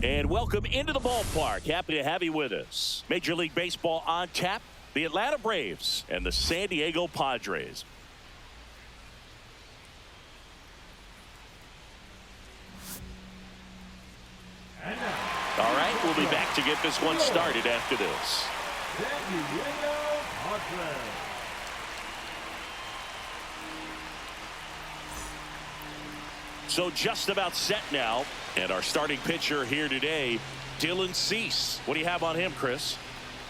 And welcome into the ballpark. Happy to have you with us. Major League Baseball on tap. The Atlanta Braves and the San Diego Padres. All right, we'll be back to get this one started after this. So just about set now. And our starting pitcher here today, Dylan Cease. What do you have on him, Chris?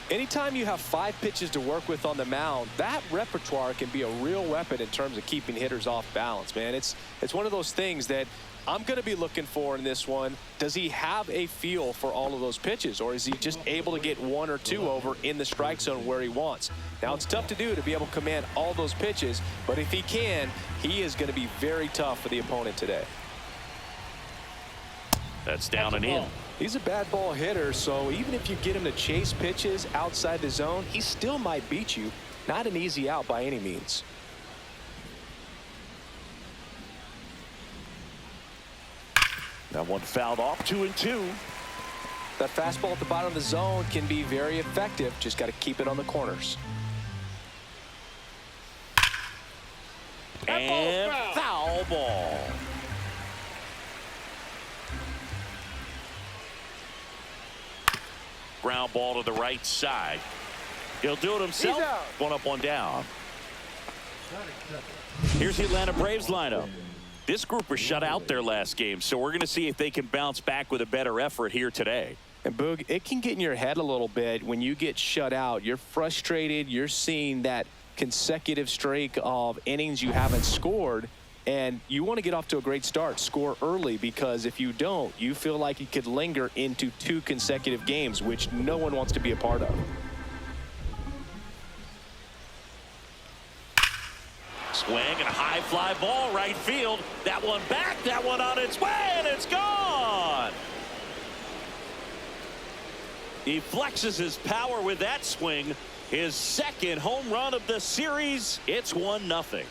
Anytime you have 5 pitches to work with on the mound, that repertoire can be a real weapon in terms of keeping hitters off balance, man. It's one of those things that I'm going to be looking for in this one. Does he have a feel for all of those pitches, or is he just able to get 1 or 2 over in the strike zone where he wants? Now, it's tough to do to be able to command all those pitches, but if he can, he is going to be very tough for the opponent today. That's down and in. He's a bad ball hitter, so even if you get him to chase pitches outside the zone, he still might beat you. Not an easy out by any means. That one fouled off, 2-2. That fastball at the bottom of the zone can be very effective. Just got to keep it on the corners. And foul ball. Ground ball to the right side. He'll do it himself. One up, one down. Here's the Atlanta Braves lineup. This group was shut out their last game, so we're going to see if they can bounce back with a better effort here today. And Boog, it can get in your head a little bit when you get shut out. You're frustrated. You're seeing that consecutive streak of innings you haven't scored. And you want to get off to a great start, score early, because if you don't, you feel like you could linger into 2 consecutive games, which no one wants to be a part of. Swing and a high fly ball right field. That one back, that one on its way, and it's gone. He flexes his power with that swing. His second home run of the series. It's 1-0.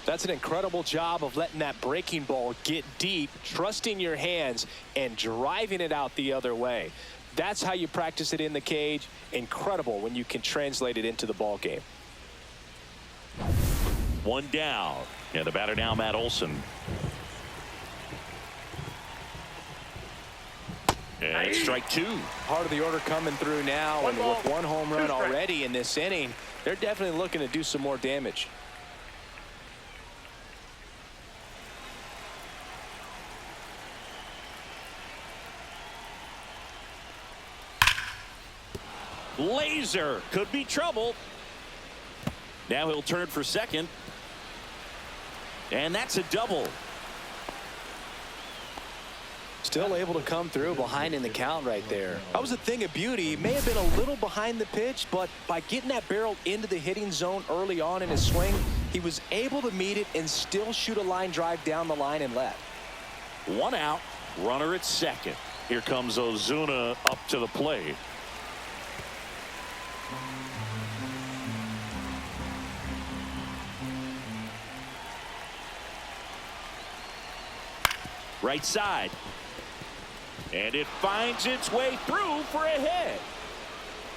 That's an incredible job of letting that breaking ball get deep, trusting your hands, and driving it out the other way. That's how you practice it in the cage. Incredible when you can translate it into the ball game. 1 down. And the batter now, Matt Olson. And strike 2. Part of the order coming through now, and with 1 home run already in this inning, they're definitely looking to do some more damage. Laser could be trouble. Now he'll turn for second. And that's a double. Still able to come through behind in the count right there. That was a thing of beauty. He may have been a little behind the pitch, but by getting that barrel into the hitting zone early on in his swing, he was able to meet it and still shoot a line drive down the line and left. 1 out. Runner at second. Here comes Ozuna up to the plate. Right side. And it finds its way through for a hit.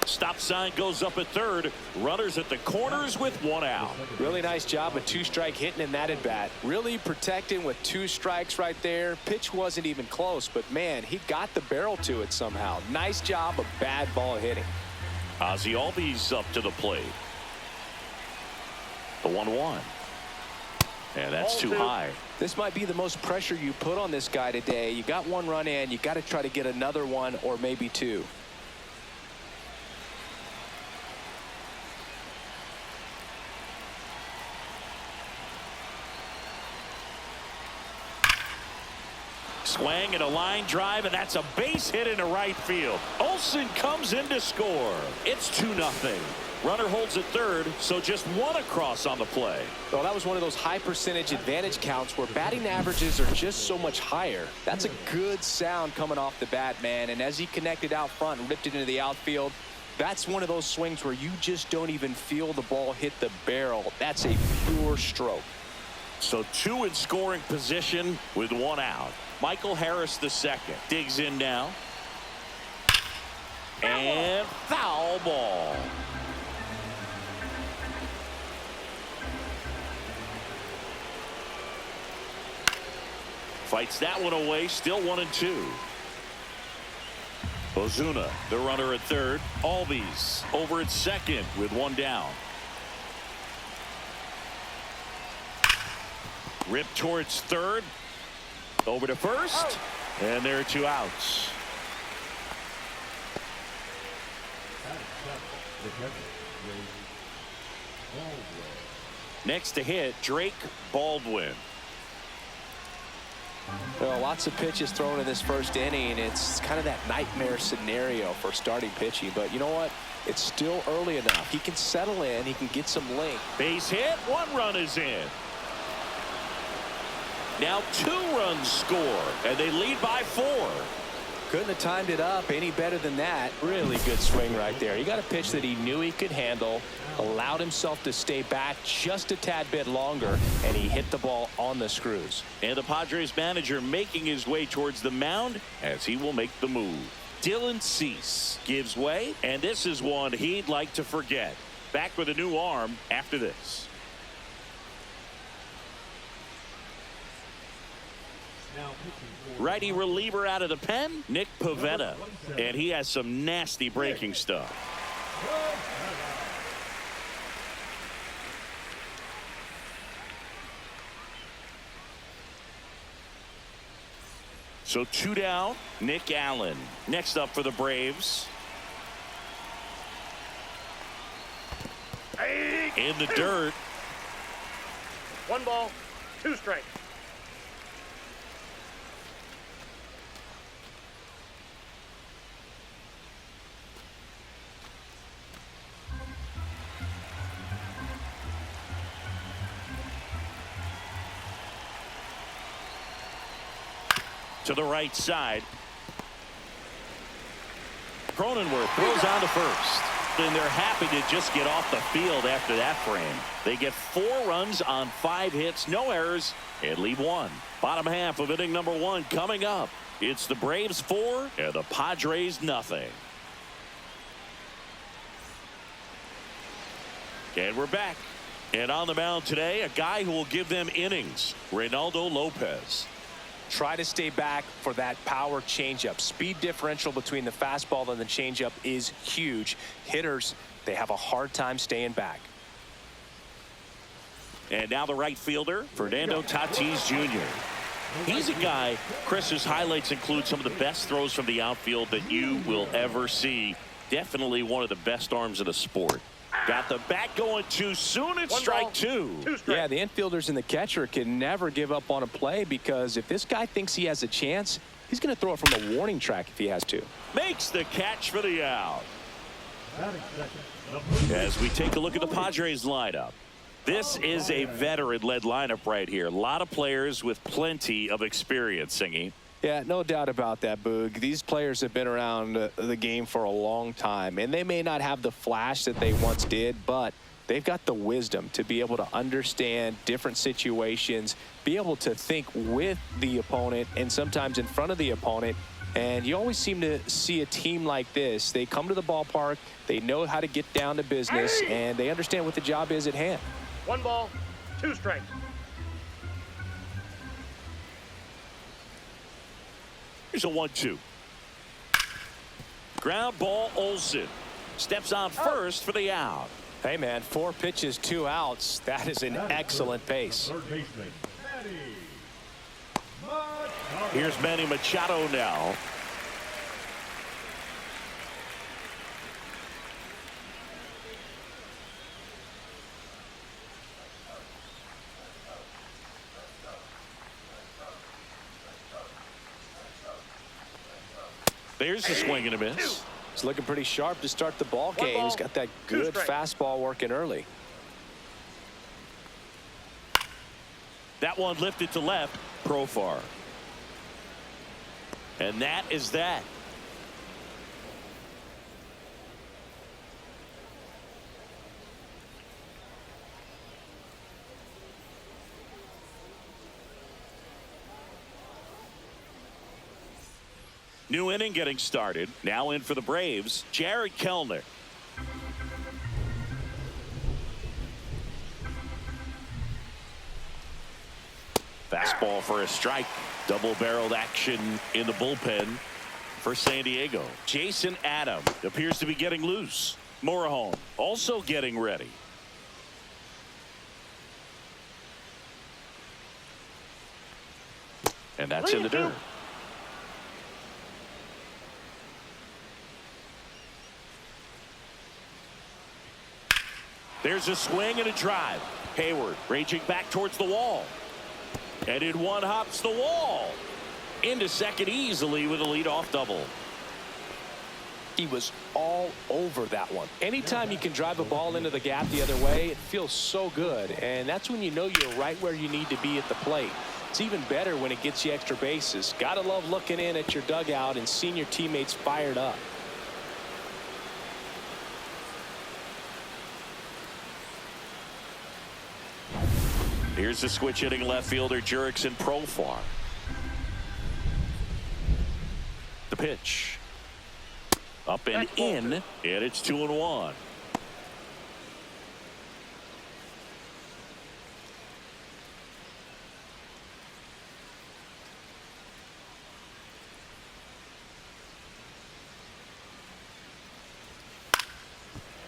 Stop sign goes up at third. Runners at the corners with 1 out. Really nice job of 2-strike hitting in that at bat. Really protecting with 2 strikes right there. Pitch wasn't even close, but man, he got the barrel to it somehow. Nice job of bad ball hitting. Ozzie Albies up to the plate. The 1-1. And that's too high. This might be the most pressure you put on this guy today. You got 1 run in. You got to try to get another 1 or maybe 2. Swing and a line drive, and that's a base hit into right field. Olson comes in to score. It's 2-0. Runner holds at third, so just one across on the play. Well, that was one of those high percentage advantage counts where batting averages are just so much higher. That's a good sound coming off the bat, man. And as he connected out front and ripped it into the outfield, that's one of those swings where you just don't even feel the ball hit the barrel. That's a pure stroke. So two in scoring position with one out. Michael Harris the second digs in now. And foul ball. Fights that one away, still 1-2. Ozuna, the runner at third. Albies over at second with one down. Rip towards third. Over to first. And there are two outs. Next to hit, Drake Baldwin. Well, lots of pitches thrown in this first inning. It's kind of that nightmare scenario for starting pitching. But you know what? It's still early enough. He can settle in. He can get some length. Base hit. One run is in. Now 2 runs score, and they lead by 4. Couldn't have timed it up any better than that. Really good swing right there. He got a pitch that he knew he could handle, allowed himself to stay back just a tad bit longer, and he hit the ball on the screws. And the Padres manager making his way towards the mound as he will make the move. Dylan Cease gives way, and this is one he'd like to forget. Back with a new arm after this. Righty reliever out of the pen, Nick Pivetta, and he has some nasty breaking stuff. So 2 down, Nick Allen. Next up for the Braves. In the dirt. 1 ball, 2 strikes. To the right side. Cronenworth throws on to first. And they're happy to just get off the field after that frame. They get 4 runs on 5 hits, no errors, and leave 1. Bottom half of inning number 1 coming up. It's the Braves 4 and the Padres nothing. And we're back. And on the mound today, a guy who will give them innings, Reynaldo Lopez. Try to stay back for that power changeup. Speed differential between the fastball and the changeup is huge. Hitters, they have a hard time staying back. And now the right fielder, Fernando Tatis Jr. He's a guy, Chris's highlights include some of the best throws from the outfield that you will ever see. Definitely one of the best arms of the sport. Got the bat going too soon. It's strike 2. Yeah, the infielders and the catcher can never give up on a play, because if this guy thinks he has a chance, he's going to throw it from the warning track if he has to. Makes the catch for the out. As we take a look at the Padres lineup. This is a veteran-led lineup right here. A lot of players with plenty of experience, Singy. Yeah, no doubt about that, Boog. These players have been around the game for a long time, and they may not have the flash that they once did, but they've got the wisdom to be able to understand different situations, be able to think with the opponent and sometimes in front of the opponent. And you always seem to see a team like this. They come to the ballpark, they know how to get down to business, and they understand what the job is at hand. 1 ball, 2 strikes. Here's a 1-2. Ground ball. Olsen steps on first for the out. Hey, man, 4 pitches, 2 outs. That is an excellent pace. Here's Manny Machado now. There's a swing and a miss. It's looking pretty sharp to start the ball One game. ball, He's got that two good strikes. fastball working early. That one lifted to left. Profar. And that is that. New inning getting started. Now in for the Braves, Jared Kellner. Fastball for a strike. Double-barreled action in the bullpen for San Diego. Jason Adam appears to be getting loose. Morejon also getting ready. And that's in the dirt. There's a swing and a drive. Hayward raging back towards the wall. And in one hops the wall. Into second easily with a leadoff double. He was all over that one. Anytime you can drive a ball into the gap the other way, it feels so good. And that's when you know you're right where you need to be at the plate. It's even better when it gets you extra bases. Gotta love looking in at your dugout and seeing your teammates fired up. Here's the switch hitting left fielder Jurickson Profar. The pitch. Up and in, and it's 2-1.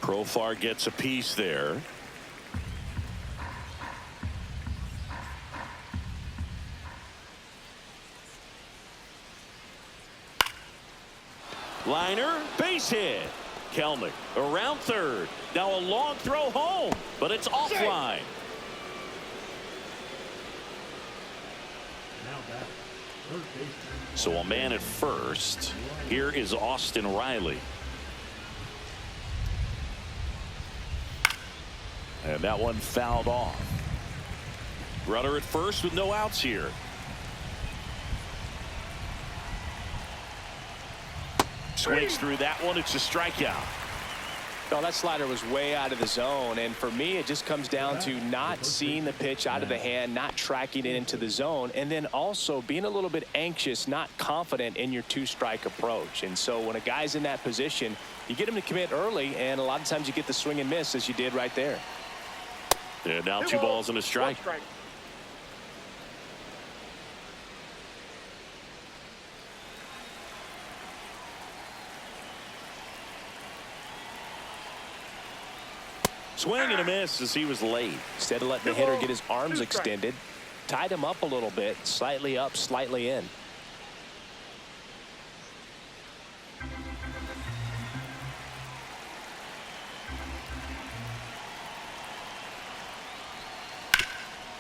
Profar gets a piece there. Liner, base hit. Kelnick around third. Now a long throw home, but it's offline. So a man at first. Here is Austin Riley. And that one fouled off. Runner at first with no outs here. Swings through that one. It's a strikeout. No, that slider was way out of the zone, and for me it just comes down to not seeing the pitch out of the hand, not tracking it into the zone, and then also being a little bit anxious, not confident in your two-strike approach. And so when a guy's in that position, you get him to commit early, and a lot of times you get the swing and miss as you did right there. And now two balls and a strike. Swing and a miss as he was late. Instead of letting the hitter get his arms extended, tied him up a little bit, slightly up, slightly in.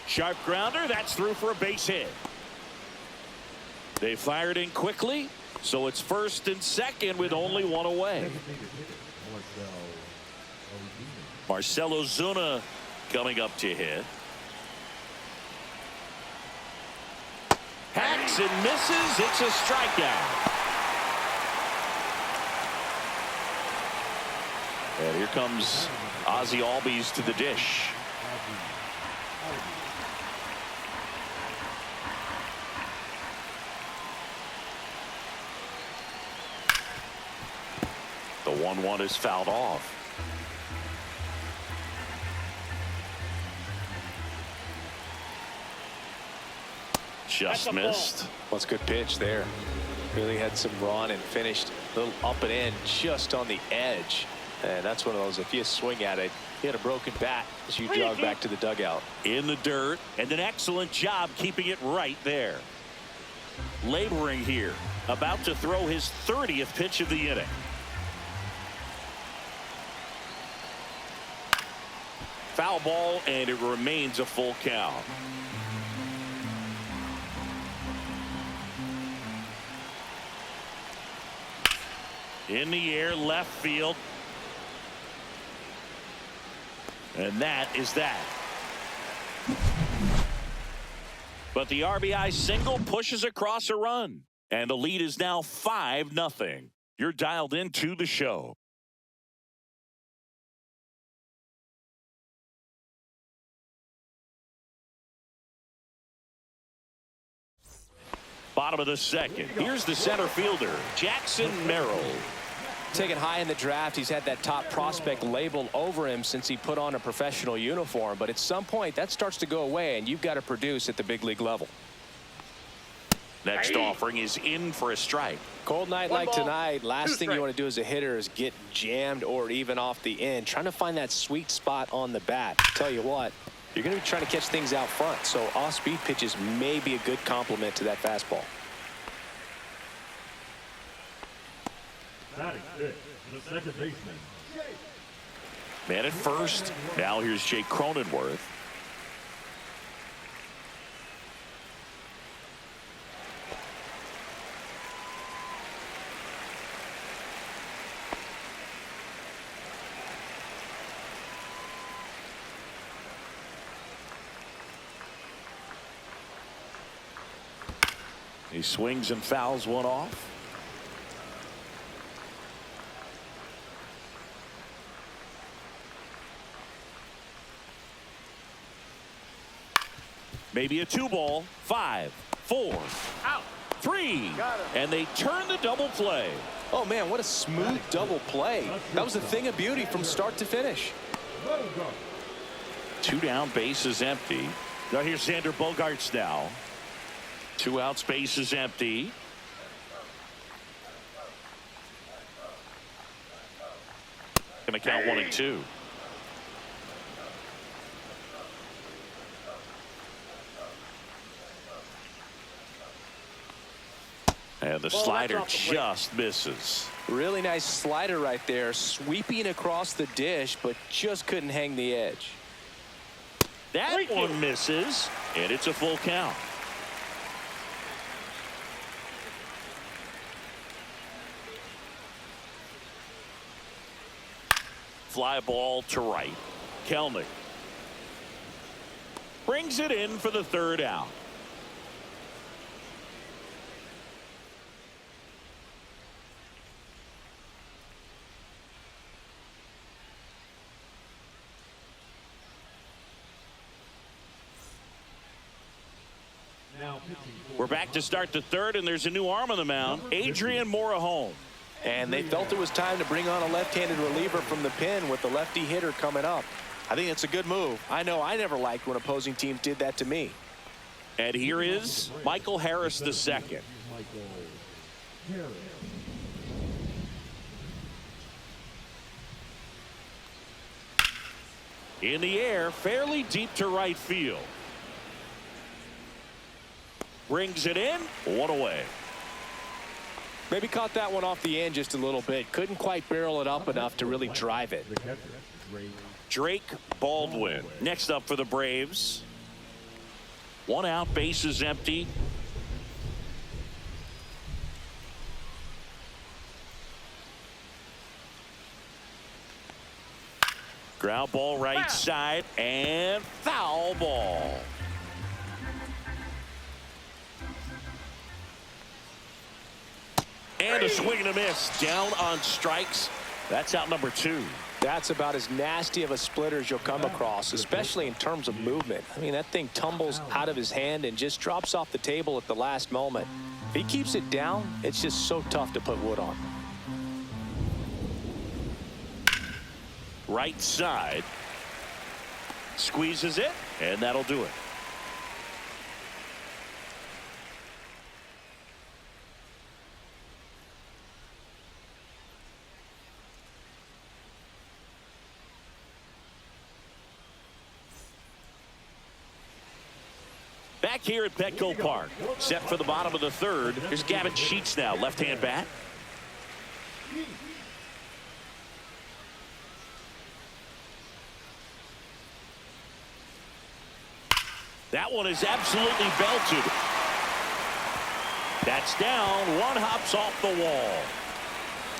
Sharp grounder. That's through for a base hit. They fired in quickly, so it's first and second with only one away. Marcell Ozuna coming up to hit. Hacks and misses. It's a strikeout. And here comes Ozzie Albies to the dish. The 1-1 is fouled off. Just missed. Well, it's a good pitch there. Really had some run and finished a little up and in just on the edge. And that's one of those, if you swing at it, you had a broken bat as you jog back to the dugout. In the dirt, and an excellent job keeping it right there. Laboring here, about to throw his 30th pitch of the inning. Foul ball, and it remains a full count. In the air, left field. And that is that. But the RBI single pushes across a run. And the lead is now 5-0. You're dialed into the show. Bottom of the second. Here's the center fielder, Jackson Merrill. Taken high in the draft, he's had that top prospect label over him since he put on a professional uniform. But at some point, that starts to go away, and you've got to produce at the big league level. Next offering is in for a strike. Cold night like tonight, last thing you want to do as a hitter is get jammed or even off the end. Trying to find that sweet spot on the bat. Tell you what, you're going to be trying to catch things out front, so off-speed pitches may be a good complement to that fastball. Batting fifth, the second baseman. Man at first. Now here's Jake Cronenworth. He swings and fouls one off. Maybe a 2-ball. 5, 4, Out. 3, and they turn the double play. Oh man, what a smooth double play. That was a thing of beauty from start to finish. 2 down, bases empty. Now here's Xander Bogaerts now. 2 outs, bases empty. Gonna count 1 and 2. And the slider just misses. Really nice slider right there, sweeping across the dish, but just couldn't hang the edge. That one misses, and it's a full count. Fly ball to right. Kelnick brings it in for the 3rd out. We're back to start the 3rd, and there's a new arm on the mound, Adrian Morejon. And they felt it was time to bring on a left-handed reliever from the pen with the lefty hitter coming up. I think it's a good move. I know I never liked when opposing teams did that to me. And here is Michael Harris II. In the air, fairly deep to right field. Brings it in, 1 away. Maybe caught that one off the end just a little bit. Couldn't quite barrel it up enough to really drive it. Drake Baldwin next up for the Braves. 1 out, bases empty. Ground ball right side and foul ball. And a swing and a miss down on strikes. That's out number 2. That's about as nasty of a splitter as you'll come across, especially in terms of movement. I mean, that thing tumbles out of his hand and just drops off the table at the last moment. If he keeps it down, it's just so tough to put wood on. Right side. Squeezes it, and that'll do it. Back here at Petco Park, set for the bottom of the 3rd. Here's Gavin Sheets now, left-hand bat. That one is absolutely belted. That's down. 1 hops off the wall.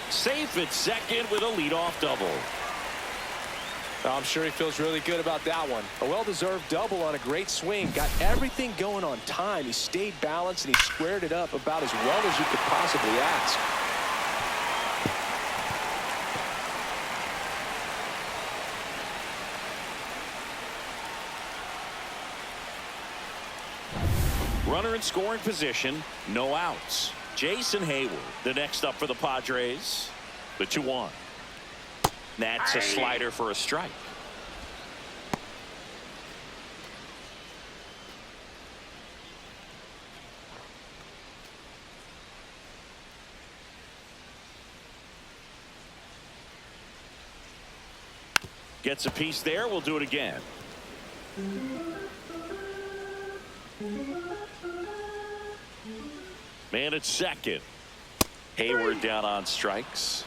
Safe at second with a leadoff double. I'm sure he feels really good about that one. A well-deserved double on a great swing. Got everything going on time. He stayed balanced and he squared it up about as well as you could possibly ask. Runner in scoring position, no outs. Jason Hayward, the next up for the Padres. The 2-1. That's a slider for a strike. Gets a piece there. We'll do it again. Man at second. Hayward down on strikes.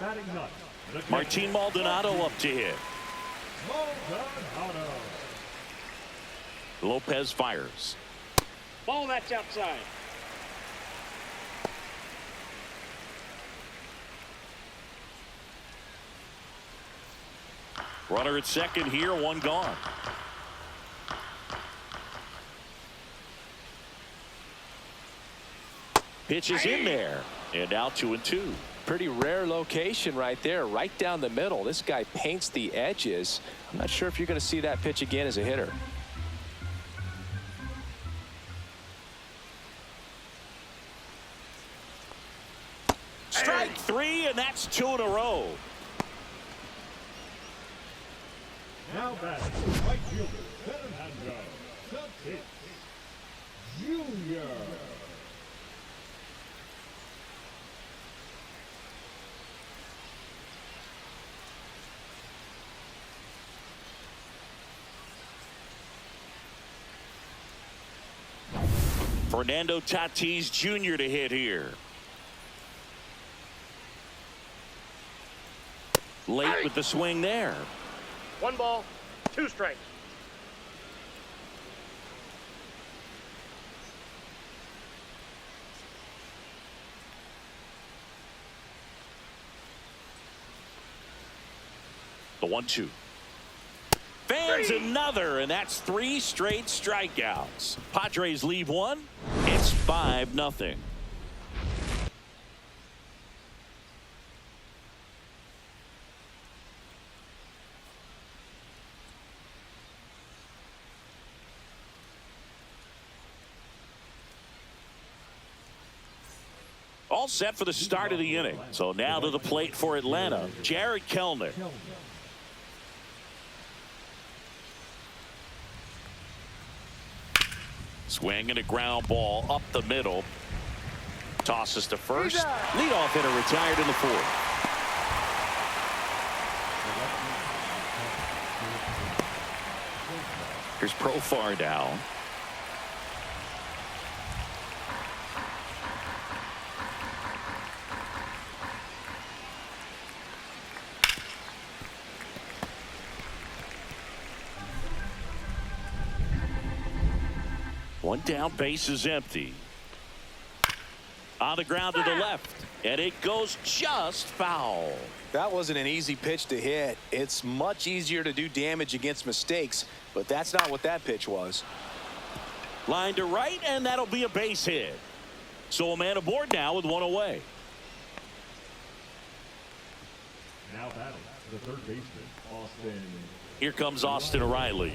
Batting ninth, the catcher, Martin Maldonado up to hit. Maldonado. Lopez fires. Ball that's outside. Runner at second here, one gone. Pitch is in there, and now 2-2. Pretty rare location right there, right down the middle. This guy paints the edges. I'm not sure if you're going to see that pitch again as a hitter. Strike three, and that's 2 in a row. Now batting, right fielder, Fernando Tatis Jr. Fernando Tatis Jr. to hit here. Late with the swing there. 1 ball, 2 strikes. The 1-2. Fans another, and that's 3 straight strikeouts. Padres leave one. It's 5-0. All set for the start of the inning. So now to the plate for Atlanta, Jared Kelenic. Swing and a ground ball up the middle. Tosses to first. Leadoff hitter retired in the 4th. Here's Profar down. One down, base is empty. On the ground to the left, and it goes just foul. That wasn't an easy pitch to hit. It's much easier to do damage against mistakes, but that's not what that pitch was. Line to right, and that'll be a base hit. So a man aboard now with one away. Now batting, the third baseman, Austin. Here comes Austin Riley.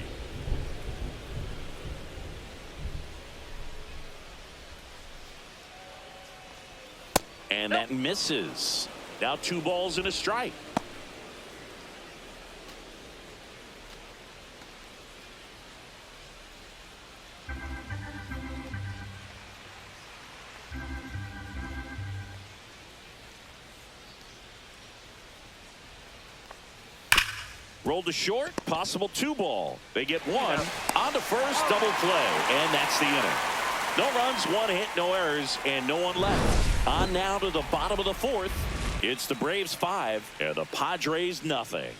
And that misses. Now 2 balls and a strike. Rolled to short, possible 2 ball. They get 1 on to first, double play, and that's the inning. No runs, 1 hit, no errors, and no one left. On now to the bottom of the 4th. It's the Braves 5 and the Padres nothing.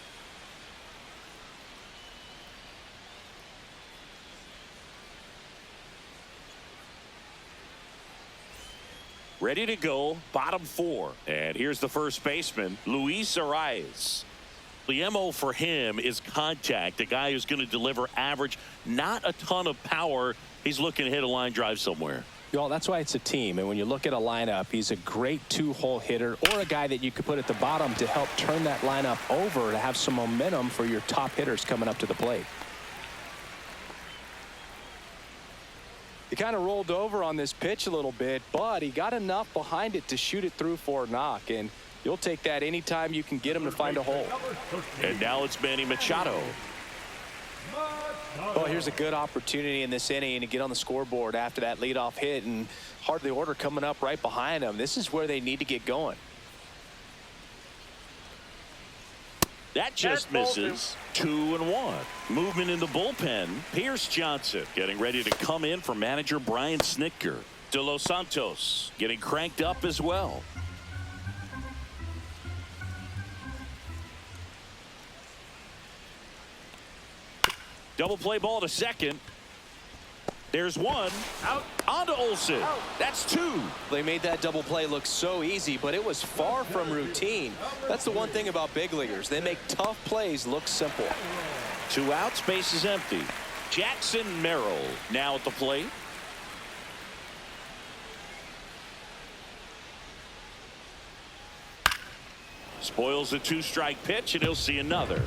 Ready to go, bottom 4. And here's the first baseman, Luis Arias. The MO for him is contact. A guy who's going to deliver average, not a ton of power. He's looking to hit a line drive somewhere. Well, that's why it's a team. And when you look at a lineup, he's a great 2-hole hitter, or a guy that you could put at the bottom to help turn that lineup over to have some momentum for your top hitters coming up to the plate. He kind of rolled over on this pitch a little bit, but he got enough behind it to shoot it through for a knock. And you'll take that anytime you can get him to find a hole. And now it's Manny Machado. Well, here's a good opportunity in this inning to get on the scoreboard after that leadoff hit, and hardly order coming up right behind him. This is where they need to get going. That just misses. 2-1. Movement in the bullpen. Pierce Johnson getting ready to come in for manager Brian Snitker. De Los Santos getting cranked up as well. Double play ball to second. There's one. Out. On to Olsen. Out. That's 2. They made that double play look so easy, but it was far from routine. That's the one thing about big leaguers. They make tough plays look simple. 2 outs, base is empty. Jackson Merrill now at the plate. Spoils the 2-strike pitch, and he'll see another.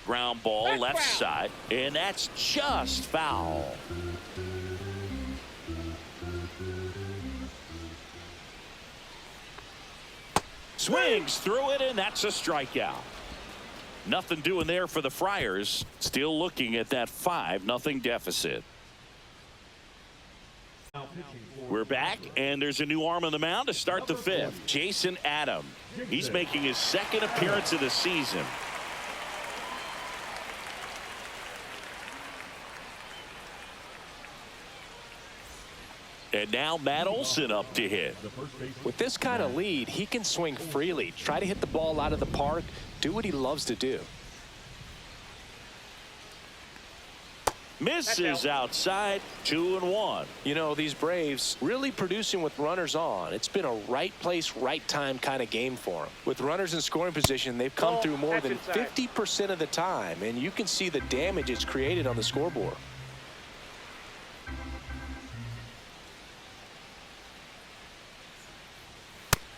Ground ball left side, and that's just foul. Swings through it, and that's a strikeout. Nothing doing there for the Friars. Still looking at that 5-0 deficit. We're back, and there's a new arm on the mound to start the 5th. Jason Adam. He's making his 2nd appearance of the season. And now Matt Olson up to hit. With this kind of lead, he can swing freely, try to hit the ball out of the park, do what he loves to do. Misses outside. 2-1. You know, these Braves really producing with runners on. It's been a right place, right time kind of game for them. With runners in scoring position, they've come through more than 50% of the time, and you can see the damage it's created on the scoreboard.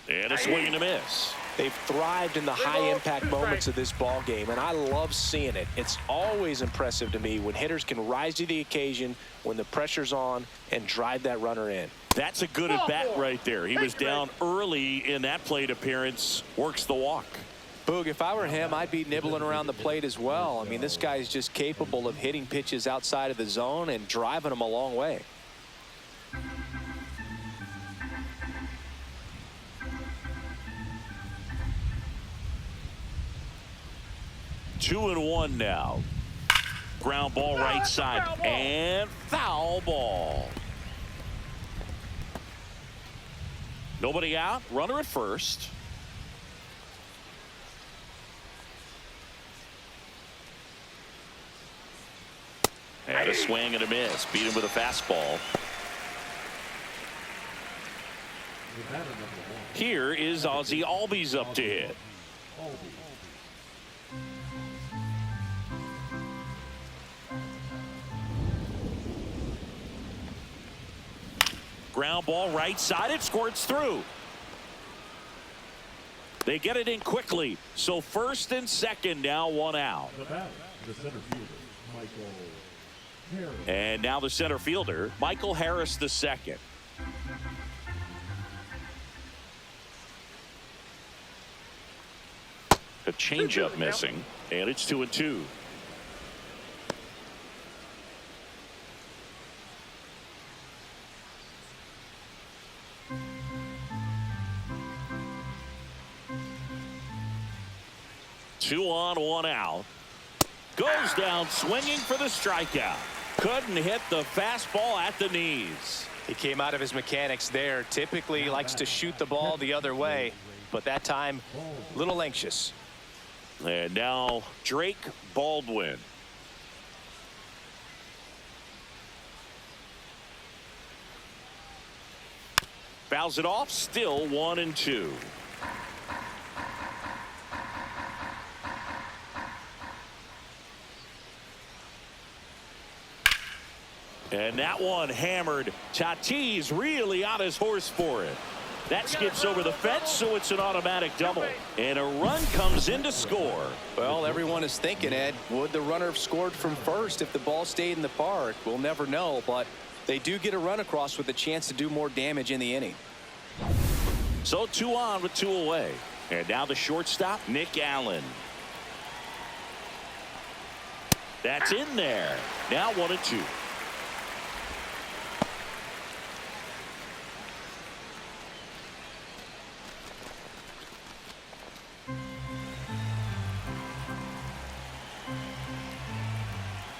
And a swing and a miss. They've thrived in the high-impact moments of this ball game, and I love seeing it. It's always impressive to me when hitters can rise to the occasion when the pressure's on and drive that runner in. That's a good at-bat right there. He was down early in that plate appearance. Works the walk. Boog, if I were him, I'd be nibbling around the plate as well. I mean, this guy's just capable of hitting pitches outside of the zone and driving them a long way. 2-1 now. Ground ball right side and foul ball. Nobody out. Runner at first. And a swing and a miss. Beat him with a fastball. Here is Ozzie Albies up to hit. Ground ball right side. It squirts through. They get it in quickly. So first and second now, 1 out. The center fielder, Michael Harris. And now the center fielder, Michael Harris the second. A changeup missing, and it's 2-2. Two on, 1 out. Goes down swinging for the strikeout. Couldn't hit the fastball at the knees. He came out of his mechanics there. Typically he likes to shoot the ball the other way, but that time a little anxious. And now Drake Baldwin. Fouls it off. Still 1-2. And that one hammered. Tatis really on his horse for it. That skips over the fence, so it's an automatic double. And a run comes in to score. Well, everyone is thinking, Ed, would the runner have scored from first if the ball stayed in the park? We'll never know, but they do get a run across with a chance to do more damage in the inning. So 2 on with 2 away. And now the shortstop, Nick Allen. That's in there. Now 1-2.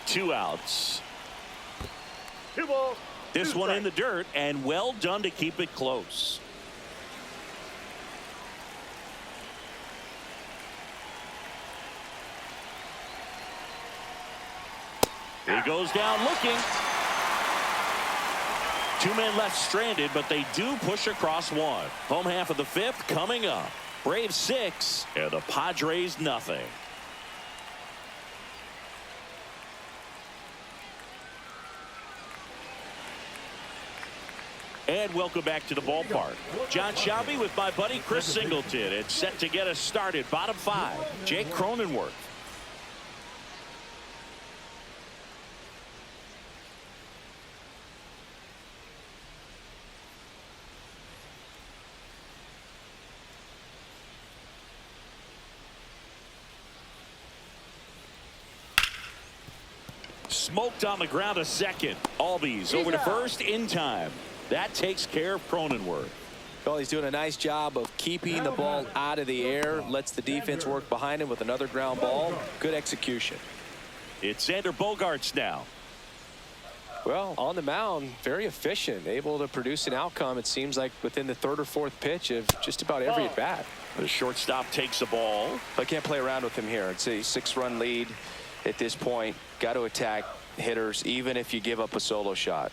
Two outs. 2 balls. This one in the dirt, and well done to keep it close. He goes down looking. 2 men left stranded, but they do push across 1. Home half of the 5th coming up. Braves 6 and the Padres nothing. And welcome back to the ballpark. John Shelby with my buddy Chris Singleton. It's set to get us started. Bottom 5. Jake Cronenworth. Smoked on the ground a second. Albies over to first in time. That takes care of Cronenworth. Well, he's doing a nice job of keeping the ball out of the air. Lets the defense work behind him with another ground ball. Good execution. It's Xander Bogaerts now. Well, on the mound, very efficient. Able to produce an outcome, it seems like, within the 3rd or 4th pitch of just about every at-bat. The shortstop takes the ball. I can't play around with him here. It's a 6-run lead at this point. Got to attack hitters, even if you give up a solo shot.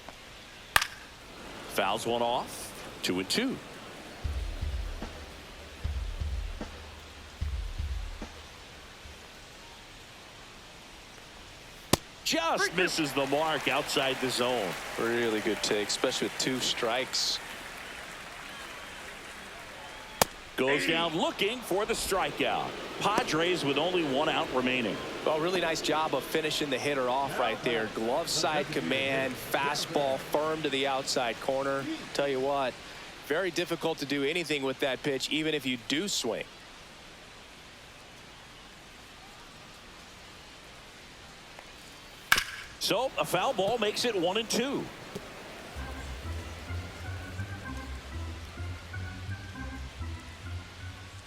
Fouls one off. 2-2. Just misses the mark outside the zone. Really good take, especially with 2 strikes. Goes down looking for the strikeout. Padres with only 1 out remaining. Well, really nice job of finishing the hitter off right there. Glove side command, fastball firm to the outside corner. Tell you what, very difficult to do anything with that pitch, even if you do swing. So a foul ball makes it 1-2.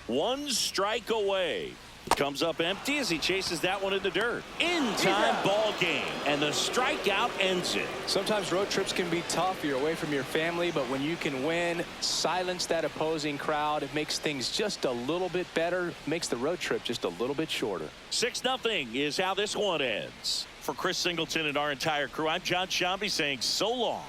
One strike away. Comes up empty as he chases that one in the dirt. In time ball game, and the strikeout ends it. Sometimes road trips can be tough. You're away from your family, but when you can win, silence that opposing crowd, it makes things just a little bit better, makes the road trip just a little bit shorter. 6-0 is how this one ends. For Chris Singleton and our entire crew, I'm John Shelby saying so long.